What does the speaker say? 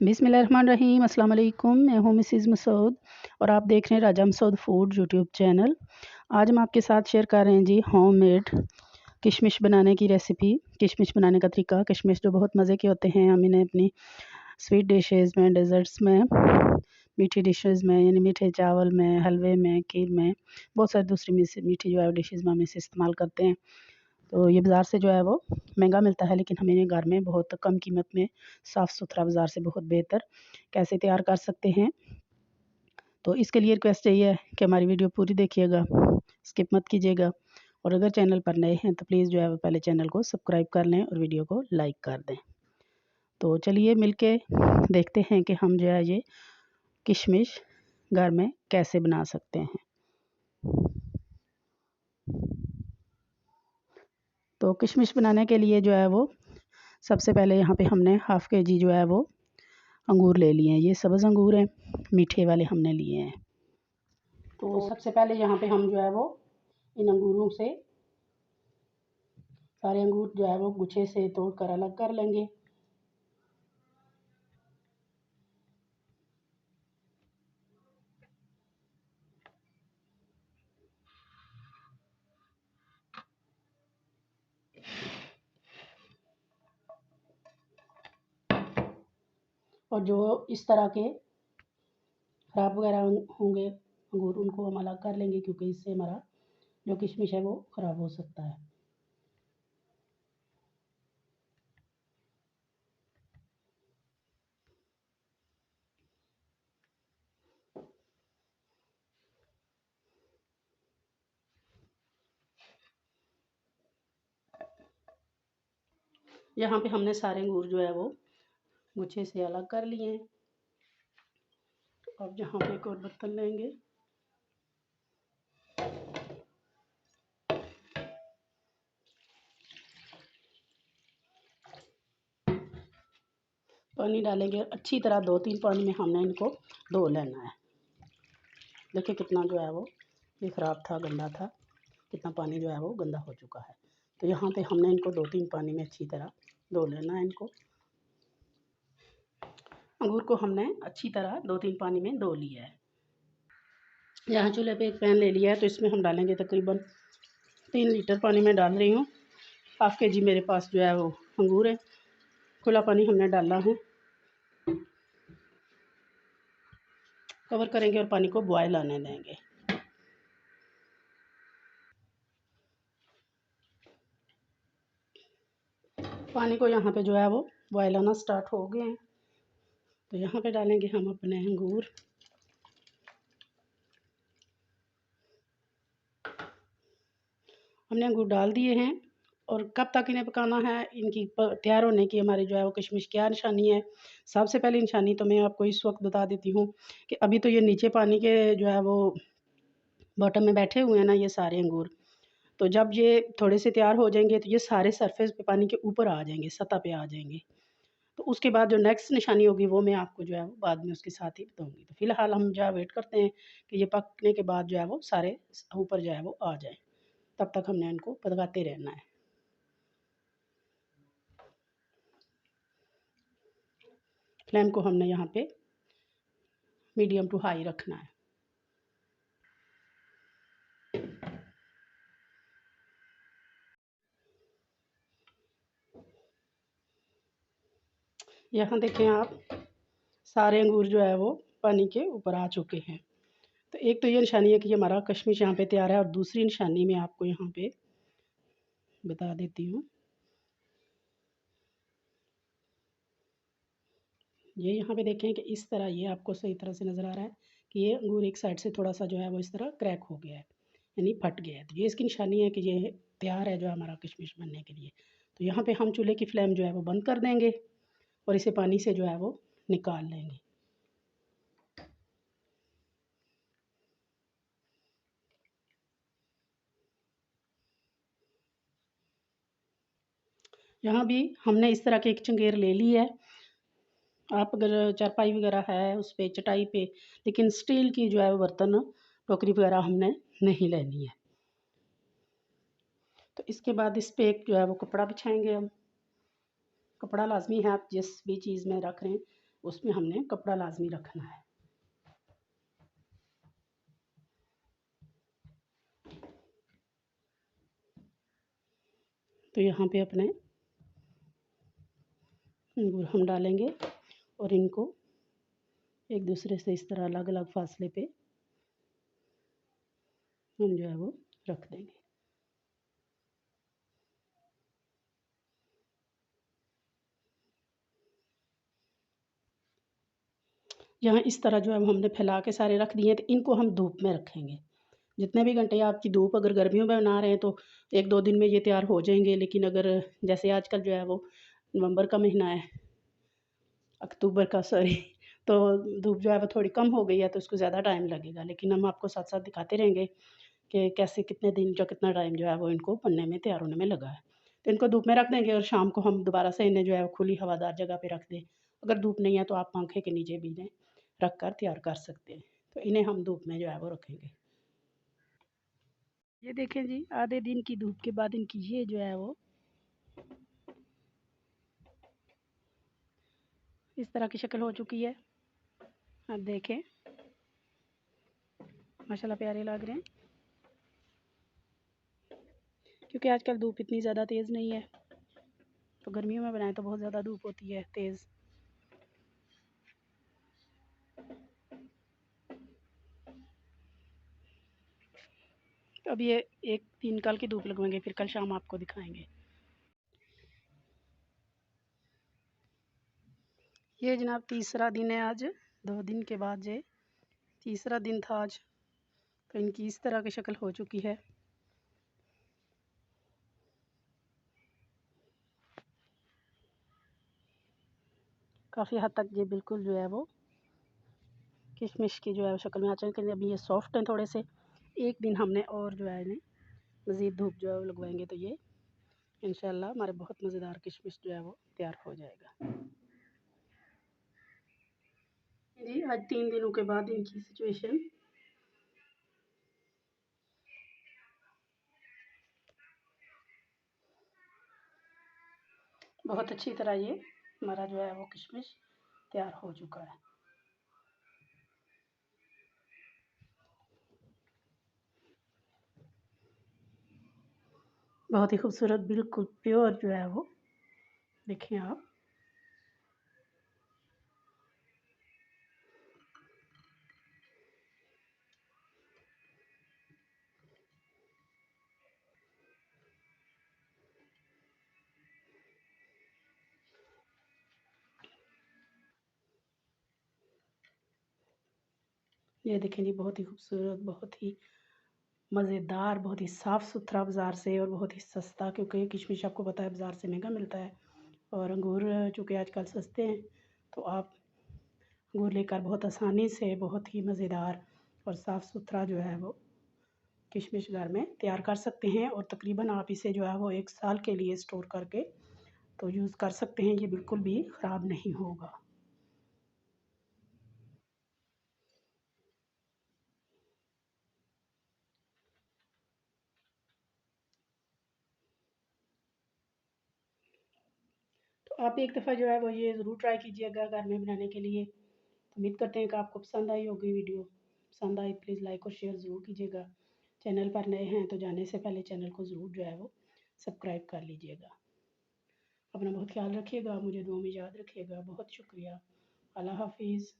बिस्मिल्लाहिर्रहमानिर्रहीम। अस्सलाम वालेकुम। मैं हूँ मिसिज़ मसूद और आप देख रहे हैं राजा मसूद फूड यूट्यूब चैनल। आज हम आपके साथ शेयर कर रहे हैं जी होममेड किशमिश बनाने की रेसिपी। किशमिश बनाने का तरीका। किशमिश जो बहुत मज़े के होते हैं, हम इन्हें अपनी स्वीट डिशेज़ में, डेज़र्ट्स में, मीठी डिशेज़ में यानी मीठे चावल में, हलवे में, खीर में, बहुत सारी दूसरी मीठी जो है डिशेज़ में हम इसे इस्तेमाल करते हैं। तो ये बाज़ार से जो है वो महंगा मिलता है, लेकिन हम इन्हें घर में बहुत कम कीमत में साफ़ सुथरा बाज़ार से बहुत बेहतर कैसे तैयार कर सकते हैं। तो इसके लिए रिक्वेस्ट यही है कि हमारी वीडियो पूरी देखिएगा, स्किप मत कीजिएगा। और अगर चैनल पर नए हैं तो प्लीज़ जो है वो पहले चैनल को सब्सक्राइब कर लें और वीडियो को लाइक कर दें। तो चलिए मिलके देखते हैं कि हम जो है ये किशमिश घर में कैसे बना सकते हैं। तो किशमिश बनाने के लिए जो है वो सबसे पहले यहाँ पे हमने हाफ़ केजी जो है वो अंगूर ले लिए हैं। ये सब्ज़ अंगूर हैं, मीठे वाले हमने लिए हैं। तो सबसे पहले यहाँ पे हम जो है वो इन अंगूरों से सारे अंगूर जो है वो गुच्छे से तोड़ कर अलग कर लेंगे। और जो इस तरह के खराब वगैरह होंगे अंगूर, उनको हम अलग कर लेंगे, क्योंकि इससे हमारा जो किशमिश है वो ख़राब हो सकता है। यहाँ पे हमने सारे अंगूर जो है वो गुच्छे से अलग कर लिए हैं। अब यहाँ पे एक और बर्तन लेंगे। पानी डालेंगे अच्छी तरह, 2-3 पानी में हमने इनको धो लेना है। देखिए कितना जो है वो ये ख़राब था, गंदा था, कितना पानी जो है वो गंदा हो चुका है। तो यहाँ पे हमने इनको 2-3 पानी में अच्छी तरह धो लेना है। इनको अंगूर को हमने अच्छी तरह 2-3 पानी में धो लिया है। यहाँ चूल्हे पे एक पैन ले लिया है, तो इसमें हम डालेंगे तकरीबन 3 लीटर पानी में डाल रही हूँ। हाफ़ केजी मेरे पास जो है वो अंगूर है। खुला पानी हमने डालना है। कवर करेंगे और पानी को बॉयल आने देंगे। पानी को यहाँ पे जो है वो बॉयल आना स्टार्ट हो गए हैं। तो यहाँ पे डालेंगे हम अपने अंगूर। हमने अंगूर डाल दिए हैं। और कब तक इन्हें पकाना है, इनकी तैयार होने की हमारी जो है वो किशमिश क्या निशानी है। सबसे पहली निशानी तो मैं आपको इस वक्त बता देती हूँ कि अभी तो ये नीचे पानी के जो है वो बॉटम में बैठे हुए हैं ना ये सारे अंगूर। तो जब ये थोड़े से तैयार हो जाएंगे तो ये सारे सरफेस पे पानी के ऊपर आ जाएंगे, सतह पे आ जाएंगे। तो उसके बाद जो नेक्स्ट निशानी होगी वो मैं आपको जो है वो बाद में उसके साथ ही बताऊँगी। तो फ़िलहाल हम जो है वेट करते हैं कि ये पकने के बाद जो है वो सारे ऊपर जो है वो आ जाए। तब तक हमने इनको पकाते रहना है। फ्लेम को हमने यहाँ पे मीडियम टू हाई रखना है। यहाँ देखें आप, सारे अंगूर जो है वो पानी के ऊपर आ चुके हैं। तो एक तो ये निशानी है कि हमारा कशमिश यहाँ पे तैयार है। और दूसरी निशानी मैं आपको यहाँ पे बता देती हूँ। ये यहाँ पे देखें कि इस तरह ये आपको सही तरह से नज़र आ रहा है कि ये अंगूर एक साइड से थोड़ा सा जो है वो इस तरह क्रैक हो गया है, यानी फट गया है। तो ये इसकी निशानी है कि ये तैयार है जो हमारा किशमिश बनने के लिए। तो यहाँ पे हम चूल्हे की फ्लेम जो है वो बंद कर देंगे और इसे पानी से जो है वो निकाल लेंगे। यहाँ भी हमने इस तरह की एक चंगेर ले ली है। आप अगर चारपाई वगैरह है उस पे, चटाई पे, लेकिन स्टील की जो है वो बर्तन, टोकरी वगैरह हमने नहीं लेनी है। तो इसके बाद इस पे एक जो है वो कपड़ा बिछाएंगे हम। कपड़ा लाजमी है, आप जिस भी चीज़ में रख रहे हैं उसमें हमने कपड़ा लाजमी रखना है। तो यहाँ पे अपने अंगूर हम डालेंगे और इनको एक दूसरे से इस तरह अलग अलग फासले पे हम जो है वो रख देंगे। यहाँ इस तरह जो है हमने फैला के सारे रख दिए, तो इनको हम धूप में रखेंगे। जितने भी घंटे आपकी धूप, अगर गर्मियों में बना रहे हैं तो 1-2 दिन में ये तैयार हो जाएंगे, लेकिन अगर जैसे आजकल जो है वो नवंबर का महीना है, अक्टूबर का सॉरी, तो धूप जो है वो थोड़ी कम हो गई है, तो उसको ज़्यादा टाइम लगेगा। लेकिन हम आपको साथ साथ दिखाते रहेंगे कि कैसे कितने दिन जो कितना टाइम जो है वो इनको बनने में, तैयार होने में लगा है। तो इनको धूप में रख देंगे और शाम को हम दोबारा से इन्हें जो है वो खुली हवादार जगह पे रख दें। अगर धूप नहीं है तो आप पंखे के नीचे भी इन्हें रख कर तैयार कर सकते हैं। तो इन्हें हम धूप में जो है वो रखेंगे। ये देखें जी, आधे दिन की धूप के बाद इनकी ये जो है वो इस तरह की शक्ल हो चुकी है। आप देखें, माशाल्लाह प्यारे लग रहे हैं। क्योंकि आजकल धूप इतनी ज़्यादा तेज़ नहीं है, तो गर्मियों में बनाएं तो बहुत ज़्यादा धूप होती है तेज़। तो अब ये एक दिन कल की धूप लगवाएंगे, फिर कल शाम आपको दिखाएंगे। ये जनाब तीसरा दिन है आज, 2 दिन के बाद ये तीसरा दिन था आज। तो इनकी इस तरह की शक्ल हो चुकी है। काफ़ी हद तक ये बिल्कुल जो है वो किशमिश की जो है शक्ल में आ चुके हैं। अभी ये सॉफ्ट हैं थोड़े से। एक दिन हमने और जो है इन्हें मज़ीद धूप जो है वो लगवाएंगे, तो ये इंशाल्लाह हमारे बहुत मज़ेदार किशमिश जो है वो तैयार हो जाएगा। जी, आज 3 दिनों के बाद इनकी सिचुएशन बहुत अच्छी तरह ये हमारा जो है वो किशमिश तैयार हो चुका है। बहुत ही खूबसूरत, बिल्कुल प्योर जो है वो, देखें आप। ये देखें जी, बहुत ही खूबसूरत, बहुत ही मज़ेदार, बहुत ही साफ़ सुथरा बाज़ार से, और बहुत ही सस्ता, क्योंकि किशमिश आपको पता है बाज़ार से महंगा मिलता है और अंगूर चूँकि आजकल सस्ते हैं, तो आप अंगूर लेकर बहुत आसानी से बहुत ही मज़ेदार और साफ़ सुथरा जो है वो किशमिश घर में तैयार कर सकते हैं। और तकरीबन आप इसे जो है वो 1 साल के लिए स्टोर करके तो यूज़ कर सकते हैं। ये बिल्कुल भी ख़राब नहीं होगा। तो आप एक दफ़ा जो है वो ये ज़रूर ट्राई कीजिएगा घर में बनाने के लिए। तो उम्मीद करते हैं कि आपको पसंद आई होगी वीडियो। पसंद आई प्लीज़ लाइक और शेयर ज़रूर कीजिएगा। चैनल पर नए हैं तो जाने से पहले चैनल को ज़रूर जो है वो सब्सक्राइब कर लीजिएगा। अपना बहुत ख्याल रखिएगा, मुझे दुआ में याद रखिएगा। बहुत शुक्रिया। अल्लाह हाफ़िज़।